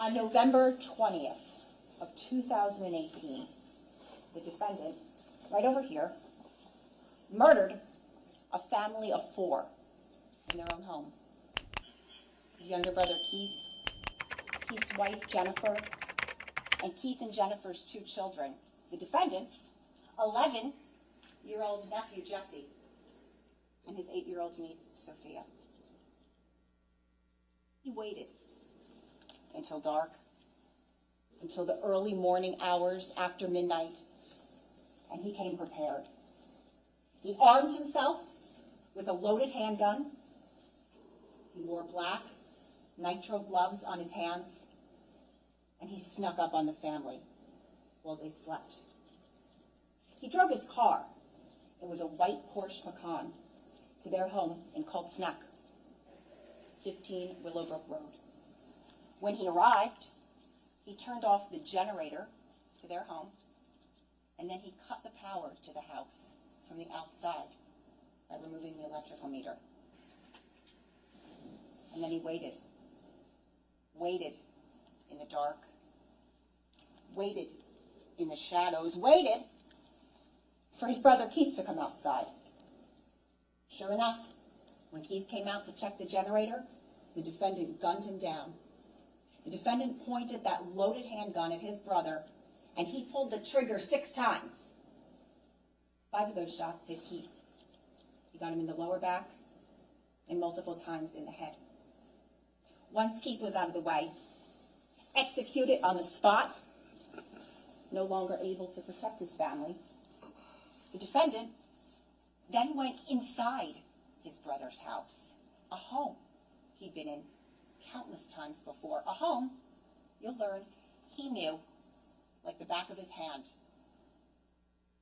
On November 20th of 2018, the defendant, right over here, murdered a family of 4 in their own home. His younger brother Keith, Keith's wife Jennifer, and Keith and Jennifer's 2 children. The defendant's 11-year-old nephew Jesse and his 8-year-old niece Sophia. He waited until dark, until the early morning hours after midnight, and he came prepared. He armed himself with a loaded handgun. He wore black nitrile gloves on his hands, and he snuck up on the family while they slept. He drove his car. It was a white Porsche Macan to their home in Coltsneck, 15 Willowbrook Road. When he arrived, he turned off the generator to their home, and then he cut the power to the house from the outside by removing the electrical meter. And then he waited in the dark, waited in the shadows, waited for his brother Keith to come outside. Sure enough, when Keith came out to check the generator, the defendant gunned him down. The defendant pointed that loaded handgun at his brother, and he pulled the trigger 6 times. 5 of those shots hit Keith. He got him in the lower back and multiple times in the head. Once Keith was out of the way, executed on the spot, no longer able to protect his family, the defendant then went inside his brother's house, a home he'd been in countless times before, a home, you'll learn, he knew like the back of his hand,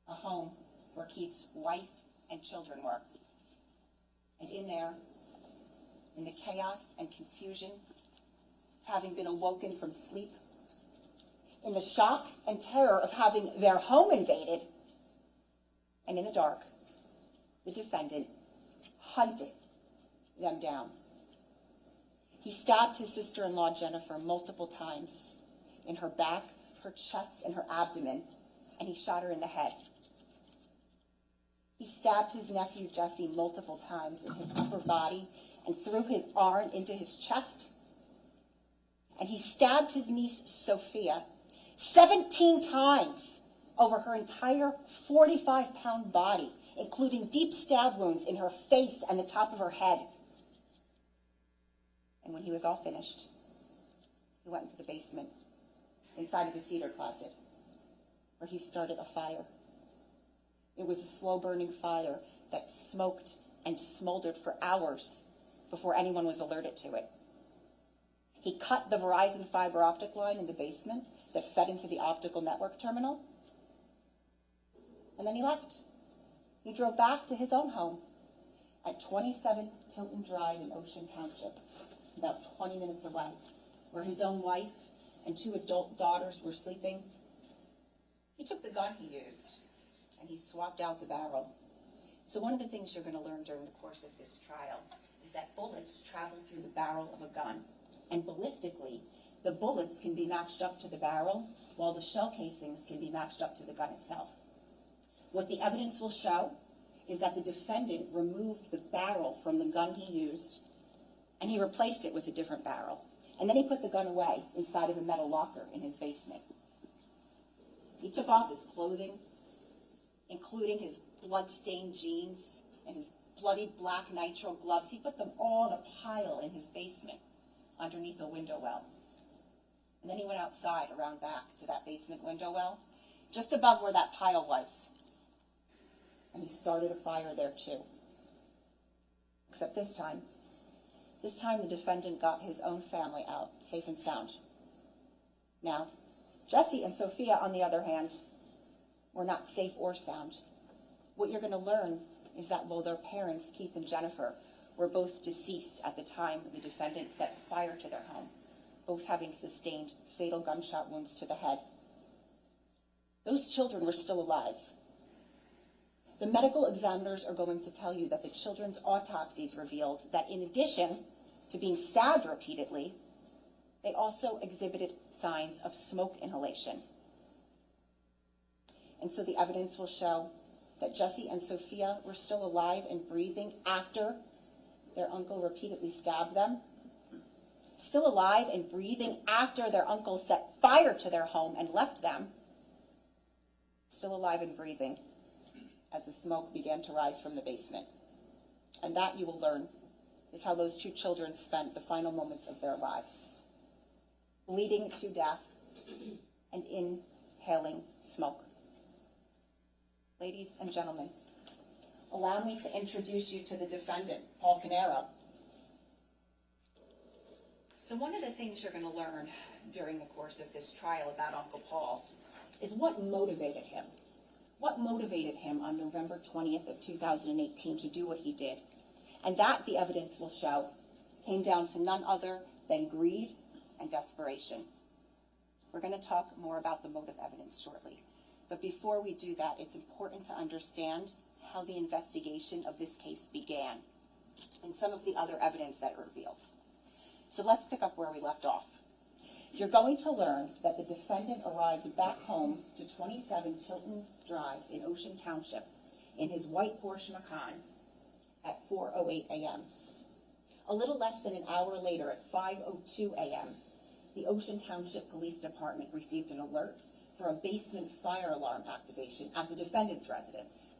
a home where Keith's wife and children were. And in there, in the chaos and confusion of having been awoken from sleep, in the shock and terror of having their home invaded, and in the dark, the defendant hunted them down. He stabbed his sister-in-law Jennifer multiple times in her back, her chest, and her abdomen, and he shot her in the head. He stabbed his nephew Jesse multiple times in his upper body and threw his arm into his chest. And he stabbed his niece Sophia 17 times over her entire 45-pound body, including deep stab wounds in her face and the top of her head. And when he was all finished, he went into the basement, inside of the cedar closet, where he started a fire. It was a slow-burning fire that smoked and smoldered for hours before anyone was alerted to it. He cut the Verizon fiber optic line in the basement that fed into the optical network terminal, and then he left. He drove back to his own home at 27 Tilton Drive in Ocean Township, about 20 minutes away, where his own wife and 2 adult daughters were sleeping. He took the gun he used, and he swapped out the barrel. So one of the things you're going to learn during the course of this trial is that bullets travel through the barrel of a gun, and ballistically, the bullets can be matched up to the barrel, while the shell casings can be matched up to the gun itself. What the evidence will show is that the defendant removed the barrel from the gun he used, and he replaced it with a different barrel. And then he put the gun away inside of a metal locker in his basement. He took off his clothing, including his blood-stained jeans and his bloody black nitrile gloves. He put them all in a pile in his basement underneath a window well. And then he went outside around back to that basement window well, just above where that pile was. And he started a fire there too. Except this time the defendant got his own family out, safe and sound. Now, Jesse and Sophia, on the other hand, were not safe or sound. What you're going to learn is that while their parents, Keith and Jennifer, were both deceased at the time the defendant set fire to their home, both having sustained fatal gunshot wounds to the head, those children were still alive. The medical examiners are going to tell you that the children's autopsies revealed that in addition to being stabbed repeatedly, They also exhibited signs of smoke inhalation. And so the evidence will show that Jesse and Sophia were still alive and breathing after their uncle repeatedly stabbed them. Still alive and breathing after their uncle set fire to their home and left them. Still alive and breathing as the smoke began to rise from the basement. And that, you will learn, is how those two children spent the final moments of their lives. Bleeding to death and inhaling smoke. Ladies and gentlemen, allow me to introduce you to the defendant, Paul Caneiro. So one of the things you're going to learn during the course of this trial about Uncle Paul is what motivated him. What motivated him on November 20th of 2018 to do what he did. And that, the evidence will show, came down to none other than greed and desperation. We're going to talk more about the motive evidence shortly. But before we do that, it's important to understand how the investigation of this case began and some of the other evidence that it revealed. So let's pick up where we left off. You're going to learn that the defendant arrived back home to 27 Tilton Drive in Ocean Township in his white Porsche Macan at 4:08 a.m. A little less than an hour later, at 5:02 a.m., the Ocean Township Police Department received an alert for a basement fire alarm activation at the defendant's residence.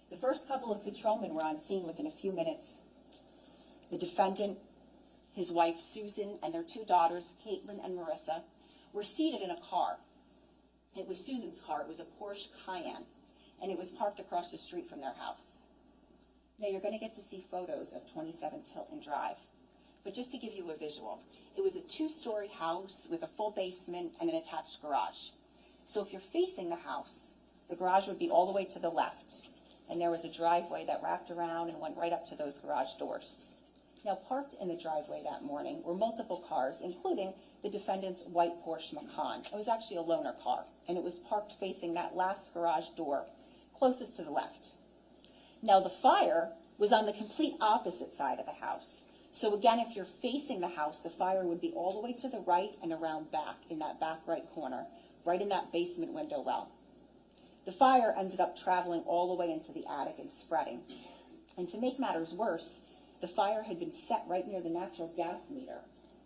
The first couple of patrolmen were on scene within a few minutes. The defendant, his wife Susan, and their two daughters, Caitlin and Marissa, were seated in a car. It was Susan's car. It was a Porsche Cayenne, and it was parked across the street from their house. Now, you're going to get to see photos of 27 Tilton Drive, but just to give you a visual, it was a two-story house with a full basement and an attached garage. So if you're facing the house, the garage would be all the way to the left, and there was a driveway that wrapped around and went right up to those garage doors. Now, parked in the driveway that morning were multiple cars, including the defendant's white Porsche Macan. It was actually a loaner car, and it was parked facing that last garage door, closest to the left. Now, the fire was on the complete opposite side of the house. So again, if you're facing the house, the fire would be all the way to the right and around back, in that back right corner, right in that basement window well. The fire ended up traveling all the way into the attic and spreading. And to make matters worse, the fire had been set right near the natural gas meter.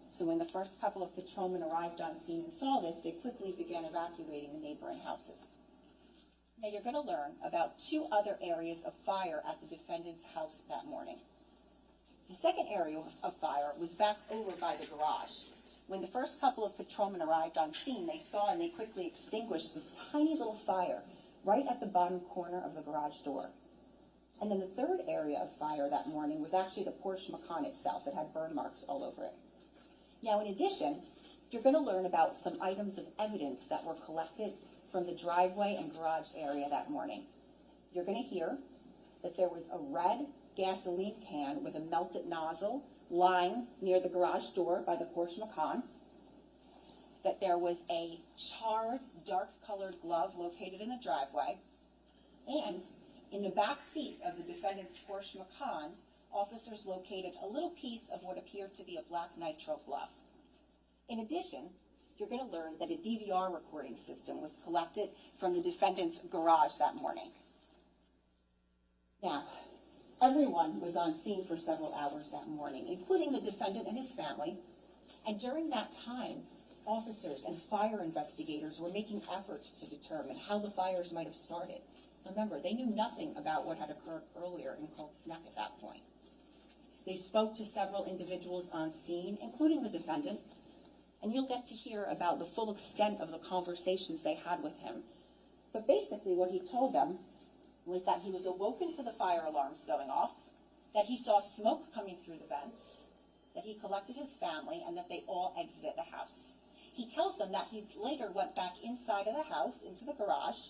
So when the first couple of patrolmen arrived on scene and saw this, they quickly began evacuating the neighboring houses. Now, you're going to learn about two other areas of fire at the defendant's house that morning. The second area of fire was back over by the garage. When the first couple of patrolmen arrived on scene, they saw and they quickly extinguished this tiny little fire right at the bottom corner of the garage door. And then the third area of fire that morning was actually the Porsche Macan itself. It had burn marks all over it. Now, in addition, you're going to learn about some items of evidence that were collected from the driveway and garage area that morning. You're going to hear that there was a red gasoline can with a melted nozzle lying near the garage door by the Porsche Macan, that there was a charred, dark-colored glove located in the driveway, and in the back seat of the defendant's Porsche Macan, officers located a little piece of what appeared to be a black nitrile glove. In addition, you're going to learn that a DVR recording system was collected from the defendant's garage that morning. Now, everyone was on scene for several hours that morning, including the defendant and his family, and during that time, officers and fire investigators were making efforts to determine how the fires might have started. Remember, they knew nothing about what had occurred earlier in Cold Sneck at that point. They spoke to several individuals on scene, including the defendant, and you'll get to hear about the full extent of the conversations they had with him. But basically what he told them was that he was awoken to the fire alarms going off, that he saw smoke coming through the vents, that he collected his family, and that they all exited the house. He tells them that he later went back inside of the house, into the garage,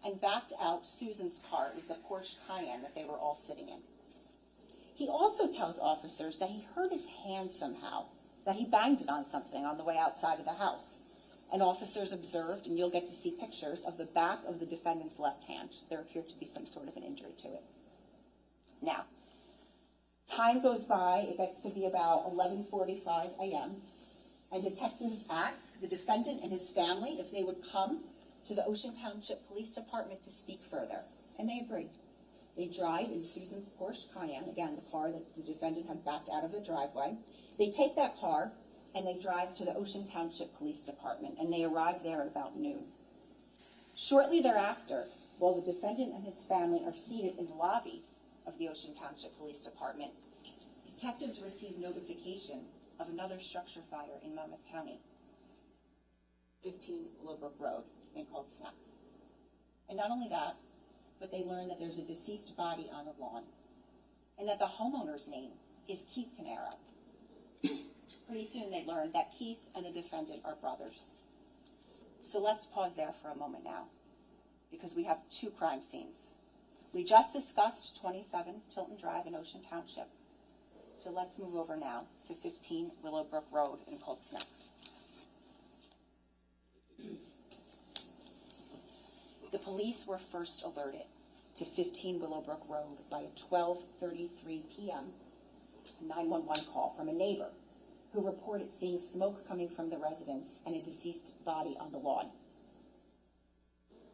and backed out Susan's car. It was the Porsche Cayenne that they were all sitting in. He also tells officers that he hurt his hand somehow, that he banged it on something on the way outside of the house. And officers observed, and you'll get to see pictures of the back of the defendant's left hand. There appeared to be some sort of an injury to it. Now, time goes by. It gets to be about 11:45 a.m. and detectives asked the defendant and his family if they would come to the Ocean Township Police Department to speak further, and they agreed. They drive in Susan's Porsche Cayenne, again, the car that the defendant had backed out of the driveway. They take that car and they drive to the Ocean Township Police Department, and they arrive there at about noon. Shortly thereafter, while the defendant and his family are seated in the lobby of the Ocean Township Police Department, detectives receive notification of another structure fire in Monmouth County, 15 Willowbrook Road in Cold Snap. And not only that, but they learn that there's a deceased body on the lawn, and that the homeowner's name is Keith Caneiro. Pretty soon they learn that Keith and the defendant are brothers. So let's pause there for a moment now, because we have two crime scenes. We just discussed 27 Tilton Drive in Ocean Township. So let's move over now to 15 Willowbrook Road in Cold Snap. The police were first alerted to 15 Willowbrook Road by a 12:33 p.m. 911 call from a neighbor who reported seeing smoke coming from the residence and a deceased body on the lawn.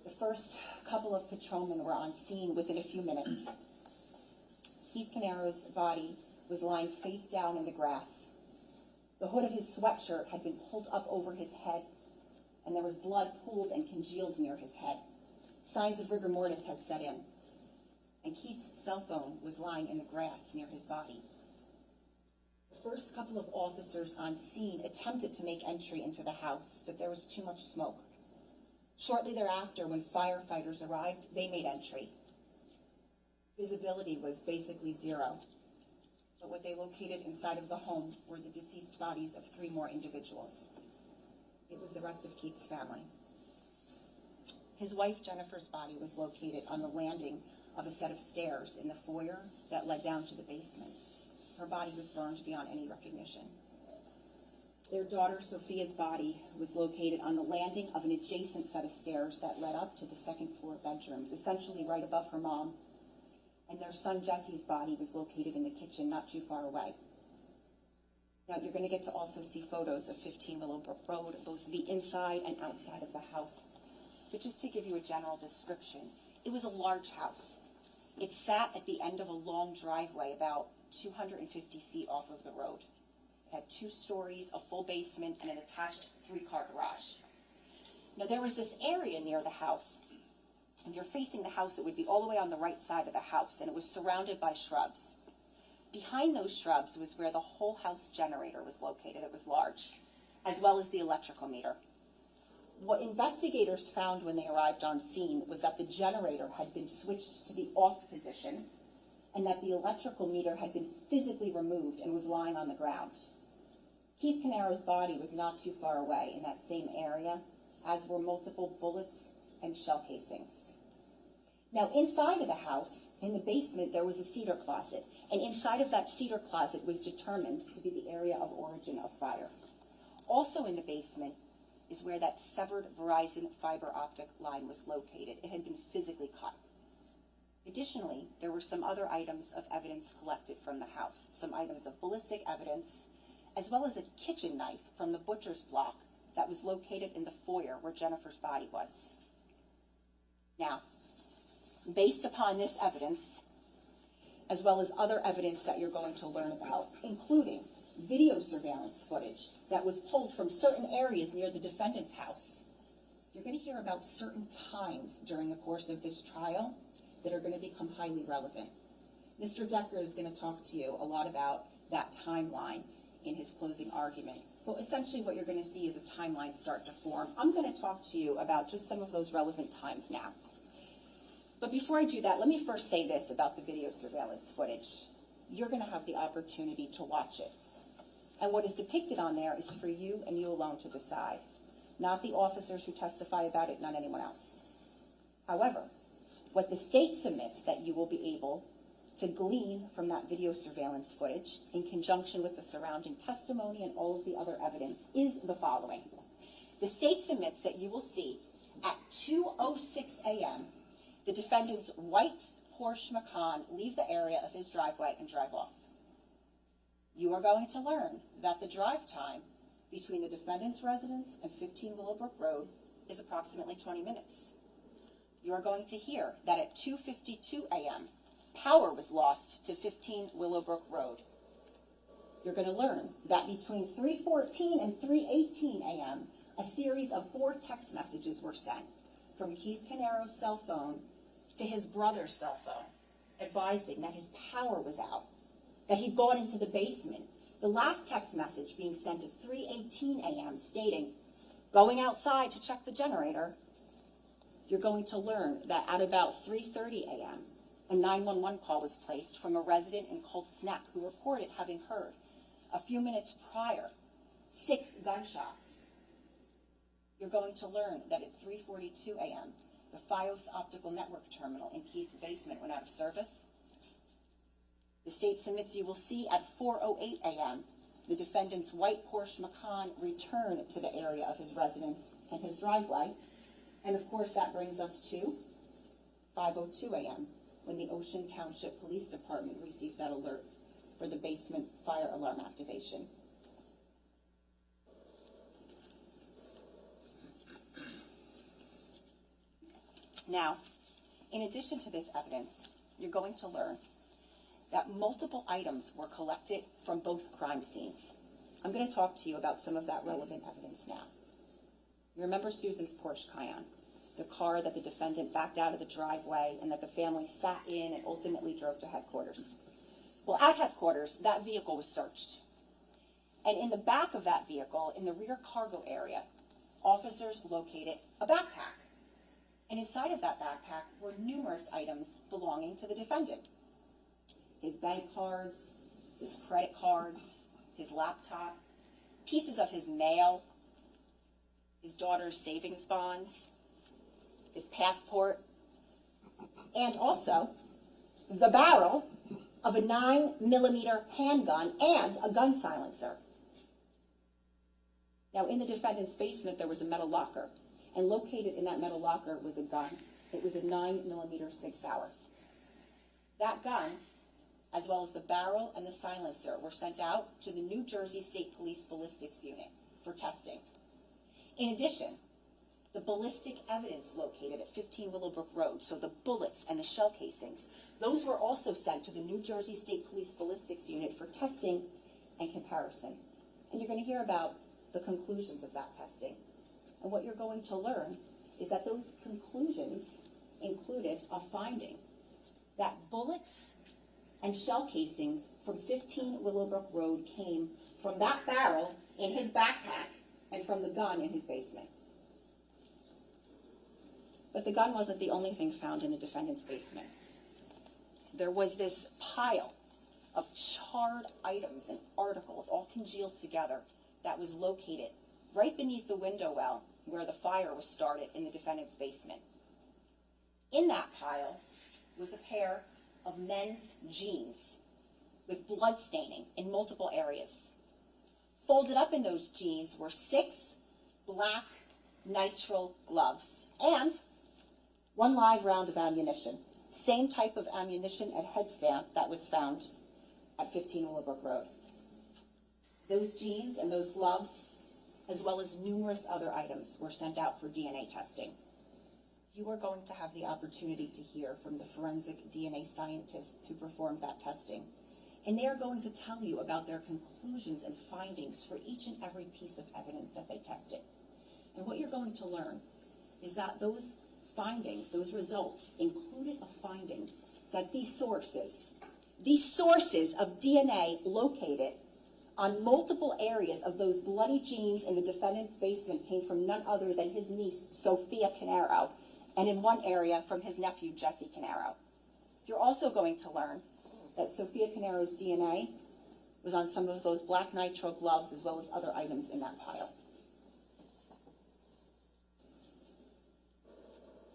The first couple of patrolmen were on scene within a few minutes. Keith Caneiro's body was lying face down in the grass. The hood of his sweatshirt had been pulled up over his head, and there was blood pooled and congealed near his head. Signs of rigor mortis had set in, and Keith's cell phone was lying in the grass near his body. The first couple of officers on scene attempted to make entry into the house, but there was too much smoke. Shortly thereafter, when firefighters arrived, they made entry. Visibility was basically zero, but what they located inside of the home were the deceased bodies of 3 more individuals. It was the rest of Keith's family. His wife, Jennifer's body was located on the landing of a set of stairs in the foyer that led down to the basement. Her body was burned beyond any recognition. Their daughter, Sophia's body, was located on the landing of an adjacent set of stairs that led up to the second floor bedrooms, essentially right above her mom. And their son, Jesse's body, was located in the kitchen not too far away. Now, you're going to get to also see photos of 15 Willowbrook Road, both the inside and outside of the house. But just to give you a general description, it was a large house. It sat at the end of a long driveway about 250 feet off of the road. It had 2 stories, a full basement, and an attached 3-car garage. Now, there was this area near the house. If you're facing the house, it would be all the way on the right side of the house, and it was surrounded by shrubs. Behind those shrubs was where the whole house generator was located. It was large, as well as the electrical meter. What investigators found when they arrived on scene was that the generator had been switched to the off position, and that the electrical meter had been physically removed and was lying on the ground. Keith Caneiro's body was not too far away in that same area, as were multiple bullets and shell casings. Now, inside of the house, in the basement, there was a cedar closet, and inside of that cedar closet was determined to be the area of origin of fire. Also in the basement is where that severed Verizon fiber optic line was located. It had been physically cut. Additionally, there were some other items of evidence collected from the house, some items of ballistic evidence, as well as a kitchen knife from the butcher's block that was located in the foyer where Jennifer's body was. Now, based upon this evidence, as well as other evidence that you're going to learn about, including video surveillance footage that was pulled from certain areas near the defendant's house, you're going to hear about certain times during the course of this trial that are going to become highly relevant. Mr. Decker is going to talk to you a lot about that timeline in his closing argument. But essentially what you're going to see is a timeline start to form. I'm going to talk to you about just some of those relevant times now. But before I do that, let me first say this about the video surveillance footage. You're going to have the opportunity to watch it. And what is depicted on there is for you and you alone to decide. Not the officers who testify about it, not anyone else. However, what the state submits that you will be able to glean from that video surveillance footage in conjunction with the surrounding testimony and all of the other evidence is the following. The state submits that you will see at 2:06 a.m. the defendant's white Porsche Macan leave the area of his driveway and drive off. You are going to learn that the drive time between the defendant's residence and 15 Willowbrook Road is approximately 20 minutes. You are going to hear that at 2:52 a.m., power was lost to 15 Willowbrook Road. You're going to learn that between 3:14 and 3:18 a.m., a series of 4 text messages were sent from Keith Caneiro's cell phone to his brother's cell phone, advising that his power was out, that he'd gone into the basement. The last text message being sent at 3:18 a.m. stating, "Going outside to check the generator." You're going to learn that at about 3:30 a.m., a 911 call was placed from a resident in Colts Neck who reported having heard, a few minutes prior, 6 gunshots. You're going to learn that at 3:42 a.m., the FiOS optical network terminal in Keith's basement went out of service. The state submits you will see at 4:08 a.m., the defendant's white Porsche Macan returned to the area of his residence and his driveway. And of course, that brings us to 5:02 a.m., when the Ocean Township Police Department received that alert for the basement fire alarm activation. Now, in addition to this evidence, you're going to learn that multiple items were collected from both crime scenes. I'm going to talk to you about some of that relevant evidence now. You remember Susan's Porsche Cayenne, the car that the defendant backed out of the driveway and that the family sat in and ultimately drove to headquarters. Well, at headquarters, that vehicle was searched. And in the back of that vehicle, in the rear cargo area, officers located a backpack. And inside of that backpack were numerous items belonging to the defendant. His bank cards, his credit cards, his laptop, pieces of his mail, his daughter's savings bonds, his passport, and also the barrel of a 9mm handgun and a gun silencer. Now, in the defendant's basement, there was a metal locker, and located in that metal locker was a gun. It was a 9mm Sig Sauer. That gun, as well as the barrel and the silencer, were sent out to the New Jersey State Police Ballistics Unit for testing. In addition, the ballistic evidence located at 15 Willowbrook Road, so the bullets and the shell casings, those were also sent to the New Jersey State Police Ballistics Unit for testing and comparison. And you're going to hear about the conclusions of that testing. And what you're going to learn is that those conclusions included a finding that bullets and shell casings from 15 Willowbrook Road came from that barrel in his backpack and from the gun in his basement. But the gun wasn't the only thing found in the defendant's basement. There was this pile of charred items and articles all congealed together that was located right beneath the window well where the fire was started in the defendant's basement. In that pile was a pair of men's jeans with blood staining in multiple areas. Folded up in those jeans were 6 black nitrile gloves and 1 live round of ammunition, same type of ammunition and head stamp that was found at 15 Willowbrook Road. Those jeans and those gloves, as well as numerous other items, were sent out for DNA testing. You are going to have the opportunity to hear from the forensic DNA scientists who performed that testing. And they are going to tell you about their conclusions and findings for each and every piece of evidence that they tested. And what you're going to learn is that those findings, those results, included a finding that these sources of DNA located on multiple areas of those bloody jeans in the defendant's basement came from none other than his niece, Sophia Caneiro, and in one area from his nephew, Jesse Caneiro. You're also going to learn that Sophia Caneiro's DNA was on some of those black nitrile gloves as well as other items in that pile.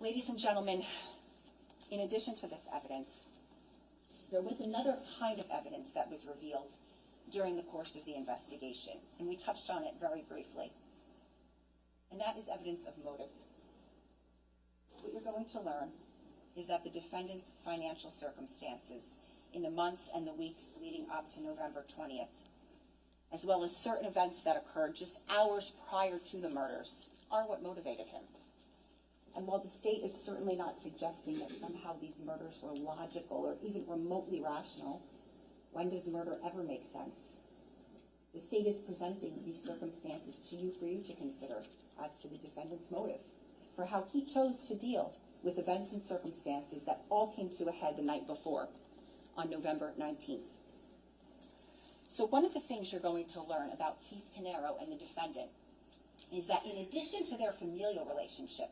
Ladies and gentlemen, in addition to this evidence, there was another kind of evidence that was revealed during the course of the investigation, and we touched on it very briefly. And that is evidence of motive. What you're going to learn is that the defendant's financial circumstances in the months and the weeks leading up to November 20th as well as certain events that occurred just hours prior to the murders, are what motivated him. And while the state is certainly not suggesting that somehow these murders were logical or even remotely rational, when does murder ever make sense? The state is presenting these circumstances to you for you to consider as to the defendant's motive, for how he chose to deal with events and circumstances that all came to a head the night before, on November 19th. So one of the things you're going to learn about Keith Caneiro and the defendant is that in addition to their familial relationship,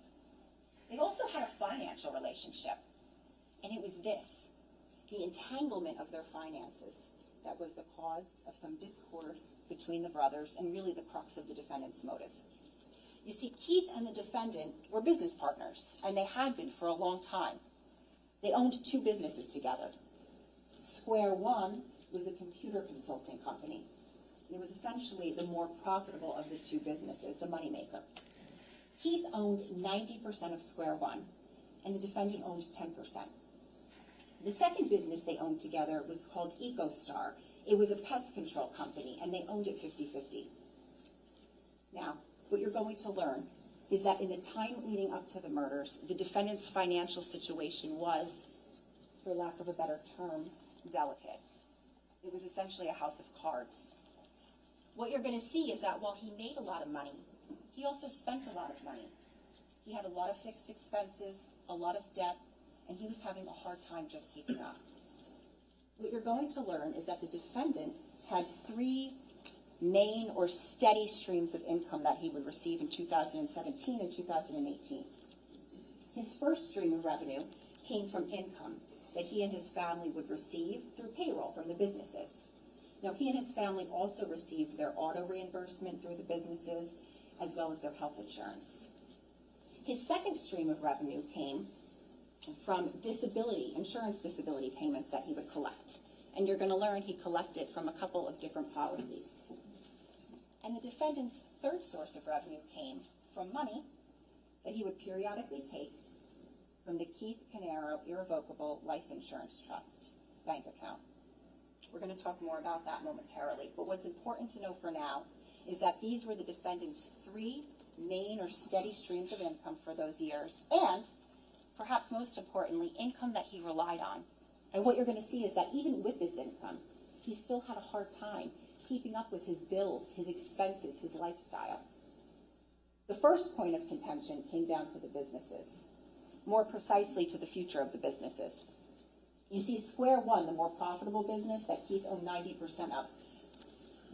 they also had a financial relationship. And it was this, the entanglement of their finances, that was the cause of some discord between the brothers and really the crux of the defendant's motive. You see, Keith and the defendant were business partners, and they had been for a long time. They owned two businesses together. Square One was a computer consulting company. It was essentially the more profitable of the two businesses, the moneymaker. Keith owned 90% of Square One, and the defendant owned 10%. The second business they owned together was called EcoStar. It was a pest control company, and they owned it 50-50. Now, what you're going to learn is that in the time leading up to the murders, the defendant's financial situation was, for lack of a better term, delicate. It was essentially a house of cards. What you're going to see is that while he made a lot of money, he also spent a lot of money. He had a lot of fixed expenses, a lot of debt, and he was having a hard time just keeping up. What you're going to learn is that the defendant had three main or steady streams of income that he would receive in 2017 and 2018. His first stream of revenue came from income that he and his family would receive through payroll from the businesses. Now, he and his family also received their auto reimbursement through the businesses, as well as their health insurance. His second stream of revenue came from insurance disability payments that he would collect. And you're going to learn he collected from a couple of different policies. And the defendant's third source of revenue came from money that he would periodically take from the Keith Caneiro Irrevocable Life Insurance Trust bank account. We're going to talk more about that momentarily, but what's important to know for now is that these were the defendant's three main or steady streams of income for those years, and perhaps most importantly, income that he relied on. And what you're going to see is that even with his income, he still had a hard time keeping up with his bills, his expenses, his lifestyle. The first point of contention came down to the businesses, more precisely to the future of the businesses. You see, Square One, the more profitable business that Keith owned 90% of,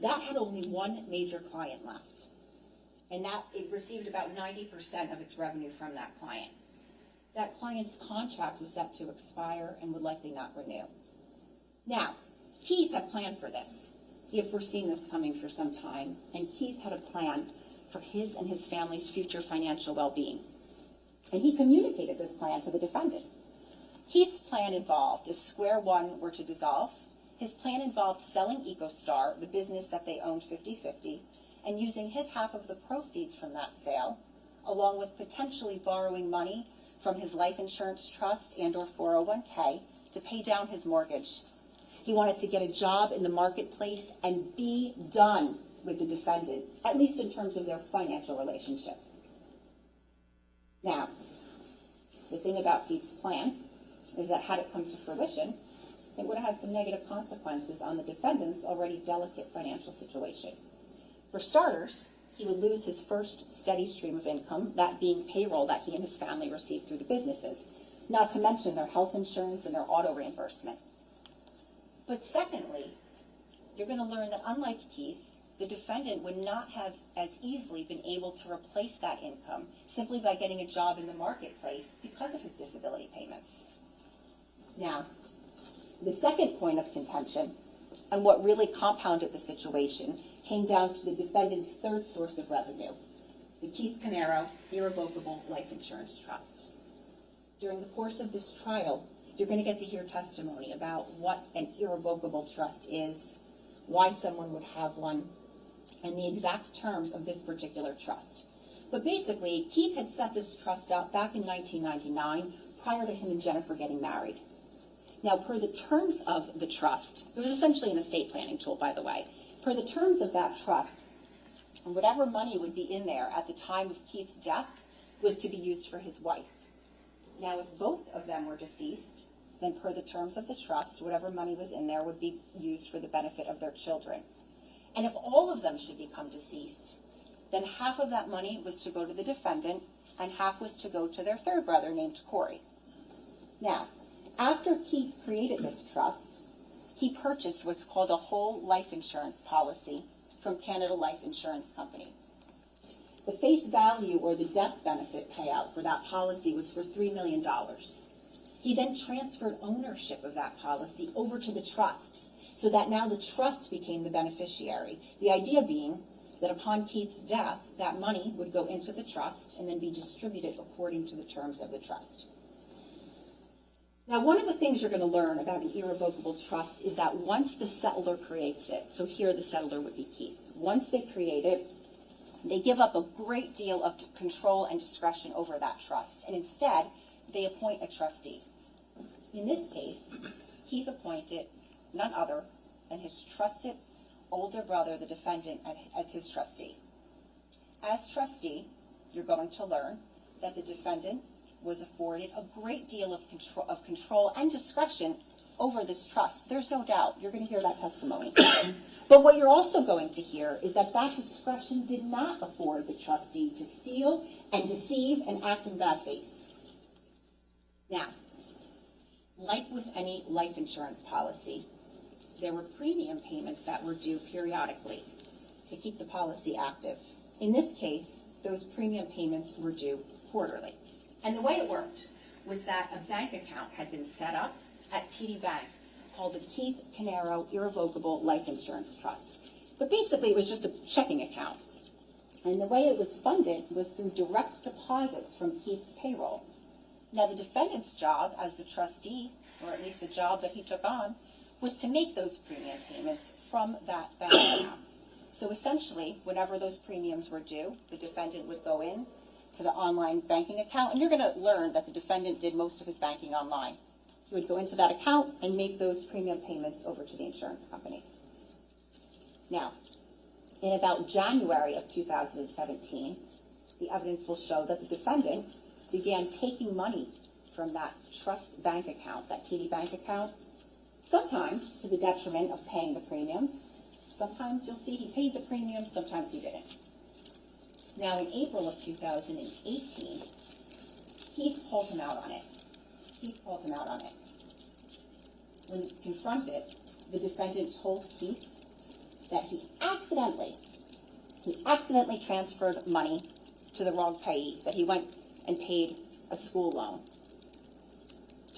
that had only one major client left, and that it received about 90% of its revenue from that client. That client's contract was set to expire and would likely not renew. Now, Keith had planned for this. He had foreseen this coming for some time, and Keith had a plan for his and his family's future financial well-being. And he communicated this plan to the defendant. Keith's plan involved, if Square One were to dissolve, his plan involved selling EcoStar, the business that they owned 50-50, and using his half of the proceeds from that sale, along with potentially borrowing money from his life insurance trust and or 401k to pay down his mortgage. He wanted to get a job in the marketplace and be done with the defendant, at least in terms of their financial relationship. Now, the thing about Keith's plan is that had it come to fruition, it would have had some negative consequences on the defendant's already delicate financial situation. For starters, he would lose his first steady stream of income, that being payroll that he and his family received through the businesses, not to mention their health insurance and their auto reimbursement. But secondly, you're going to learn that unlike Keith, the defendant would not have as easily been able to replace that income simply by getting a job in the marketplace because of his disability payments. Now, the second point of contention, and what really compounded the situation, came down to the defendant's third source of revenue, the Keith Caneiro Irrevocable Life Insurance Trust. During the course of this trial, you're going to get to hear testimony about what an irrevocable trust is, why someone would have one, and the exact terms of this particular trust. But basically, Keith had set this trust up back in 1999, prior to him and Jennifer getting married. Now, per the terms of the trust, it was essentially an estate planning tool, by the way. Per the terms of that trust, whatever money would be in there at the time of Keith's death was to be used for his wife. Now, if both of them were deceased, then per the terms of the trust, whatever money was in there would be used for the benefit of their children. And if all of them should become deceased, then half of that money was to go to the defendant and half was to go to their third brother named Corey. Now, after Keith created this trust, he purchased what's called a whole life insurance policy from Caneiro Life Insurance Company. The face value or the death benefit payout for that policy was for $3 million. He then transferred ownership of that policy over to the trust, so that now the trust became the beneficiary. The idea being that upon Keith's death, that money would go into the trust and then be distributed according to the terms of the trust. Now, one of the things you're going to learn about an irrevocable trust is that once the settlor creates it, so here the settlor would be Keith, once they create it, they give up a great deal of control and discretion over that trust, and instead, they appoint a trustee. In this case, Keith appointed none other than his trusted older brother, the defendant, as his trustee. As trustee, you're going to learn that the defendant was afforded a great deal of control and discretion over this trust. There's no doubt. You're going to hear that testimony. But what you're also going to hear is that that discretion did not afford the trustee to steal and deceive and act in bad faith. Now, like with any life insurance policy, there were premium payments that were due periodically to keep the policy active. In this case, those premium payments were due quarterly. And the way it worked was that a bank account had been set up at TD Bank called the Keith Caneiro Irrevocable Life Insurance Trust. But basically, it was just a checking account. And the way it was funded was through direct deposits from Keith's payroll. Now, the defendant's job as the trustee, or at least the job that he took on, was to make those premium payments from that bank account. So essentially, whenever those premiums were due, the defendant would go in to the online banking account, and you're going to learn that the defendant did most of his banking online. He would go into that account and make those premium payments over to the insurance company. Now, in about January of 2017, the evidence will show that the defendant began taking money from that trust bank account, that TD Bank account, sometimes to the detriment of paying the premiums. Sometimes you'll see he paid the premiums, sometimes he didn't. Now, in April of 2018, Keith called him out on it. When confronted, the defendant told Keith that he accidentally transferred money to the wrong payee, that he went and paid a school loan.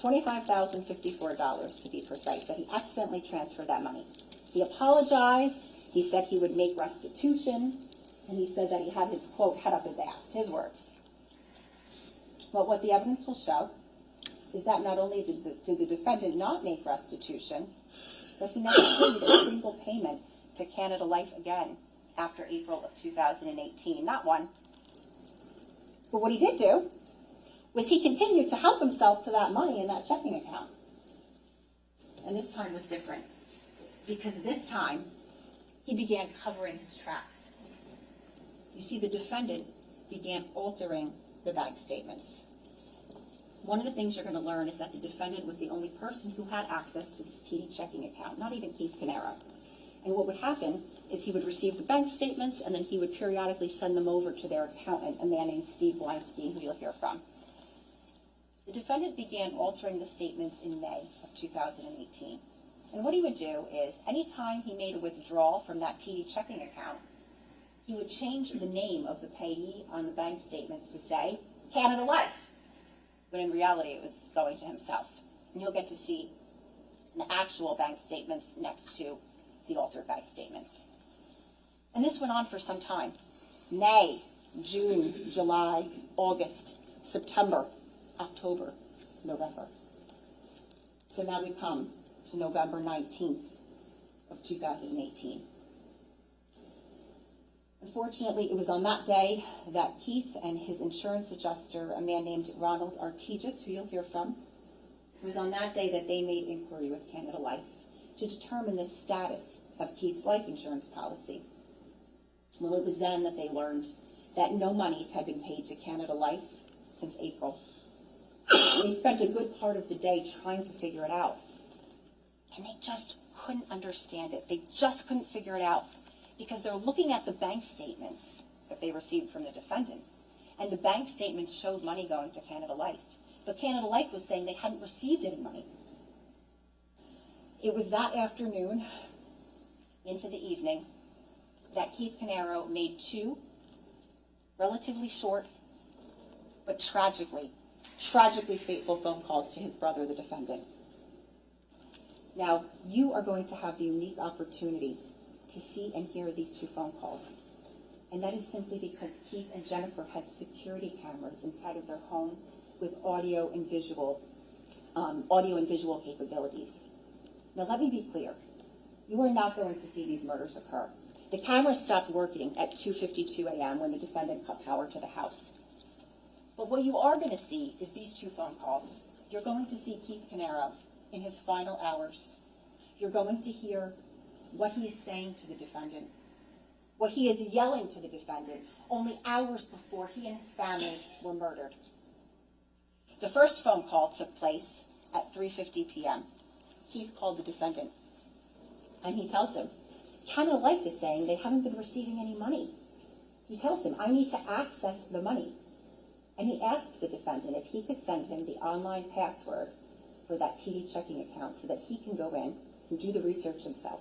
$25,054 to be precise, that he accidentally transferred that money. He apologized, he said he would make restitution, and he said that he had his, quote, head up his ass, his words. But what the evidence will show is that not only did the defendant not make restitution, but he never paid a single payment to Caneiro Life again after April of 2018. Not one. But what he did do was he continued to help himself to that money in that checking account. And this time was different, because this time he began covering his tracks. You see, the defendant began altering the bank statements. One of the things you're going to learn is that the defendant was the only person who had access to this TD checking account, not even Keith Caneiro. And what would happen is he would receive the bank statements, and then he would periodically send them over to their accountant, a man named Steve Weinstein, who you'll hear from. The defendant began altering the statements in May of 2018. And what he would do is, anytime he made a withdrawal from that TD checking account, he would change the name of the payee on the bank statements to say, Caneiro Life. But in reality, it was going to himself. And you'll get to see the actual bank statements next to the altered bank statements. And this went on for some time. May, June, July, August, September, October, November. So now we come to November 19th of 2018. Unfortunately, it was on that day that Keith and his insurance adjuster, a man named Ronald Artigis, who you'll hear from, it was on that day that they made inquiry with Caneiro Life to determine the status of Keith's life insurance policy. Well, it was then that they learned that no monies had been paid to Canada Life since April. They spent a good part of the day trying to figure it out. And they just couldn't understand it. They just couldn't figure it out because they're looking at the bank statements that they received from the defendant. And the bank statements showed money going to Canada Life. But Canada Life was saying they hadn't received any money. It was that afternoon into the evening that Keith Caneiro made two relatively short but tragically fateful phone calls to his brother, the defendant. Now, you are going to have the unique opportunity to see and hear these two phone calls. And that is simply because Keith and Jennifer had security cameras inside of their home with audio and visual capabilities. Now, let me be clear. You are not going to see these murders occur. The cameras stopped working at 2:52 a.m. when the defendant cut power to the house. But what you are going to see is these two phone calls. You're going to see Keith Caneiro in his final hours. You're going to hear what he is saying to the defendant, what he is yelling to the defendant only hours before he and his family were murdered. The first phone call took place at 3:50 p.m. Keith called the defendant, and he tells him, Canada Life is saying they haven't been receiving any money. He tells him, I need to access the money. And he asks the defendant if he could send him the online password for that TD checking account so that he can go in and do the research himself.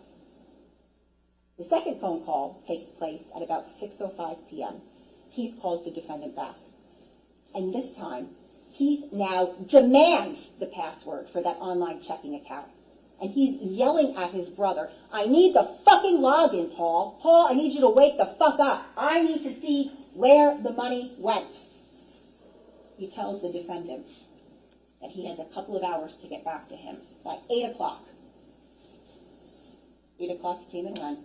The second phone call takes place at about 6:05 p.m. Keith calls the defendant back. And this time, Keith now demands the password for that online checking account. And he's yelling at his brother, I need the fucking login, Paul. Paul, I need you to wake the fuck up. I need to see where the money went. He tells the defendant that he has a couple of hours to get back to him by 8 o'clock. 8 o'clock came and went.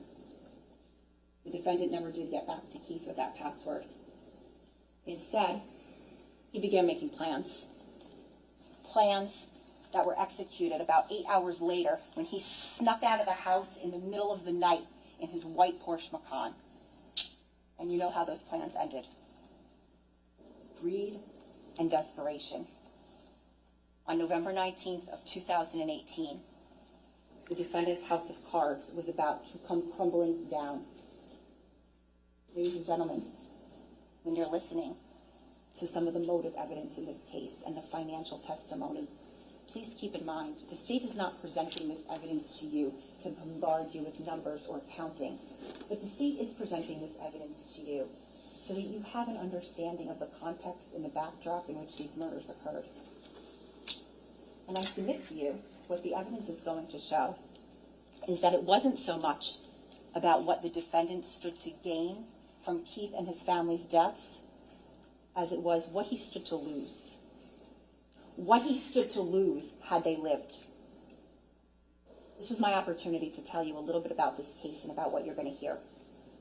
The defendant never did get back to Keith with that password. Instead, he began making plans. Plans that were executed about 8 hours later when he snuck out of the house in the middle of the night in his white Porsche Macan. And you know how those plans ended. Greed and desperation. On November 19th of 2018, the defendant's house of cards was about to come crumbling down. Ladies and gentlemen, when you're listening to some of the motive evidence in this case and the financial testimony, please keep in mind, the state is not presenting this evidence to you to bombard you with numbers or counting, but the state is presenting this evidence to you so that you have an understanding of the context and the backdrop in which these murders occurred. And I submit to you what the evidence is going to show is that it wasn't so much about what the defendant stood to gain from Keith and his family's deaths as it was what he stood to lose. What he stood to lose had they lived. This was my opportunity to tell you a little bit about this case and about what you're going to hear.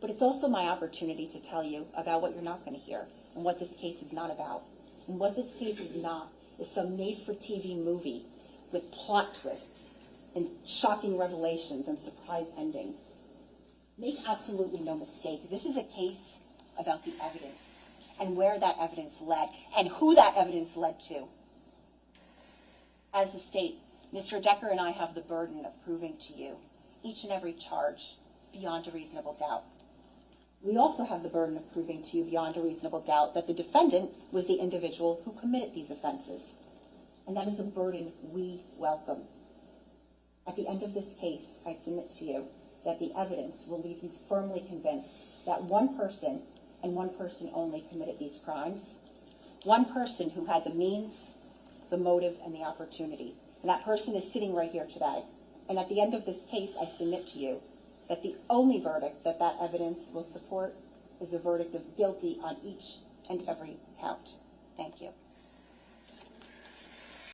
But it's also my opportunity to tell you about what you're not going to hear and what this case is not about. And what this case is not is some made-for-TV movie with plot twists and shocking revelations and surprise endings. Make absolutely no mistake, this is a case about the evidence and where that evidence led and who that evidence led to. As the state, Mr. Decker and I have the burden of proving to you each and every charge beyond a reasonable doubt. We also have the burden of proving to you beyond a reasonable doubt that the defendant was the individual who committed these offenses. And that is a burden we welcome. At the end of this case, I submit to you that the evidence will leave you firmly convinced that one person and one person only committed these crimes. One person who had the means, the motive, and the opportunity. And that person is sitting right here today. And at the end of this case, I submit to you that the only verdict that that evidence will support is a verdict of guilty on each and every count. Thank you.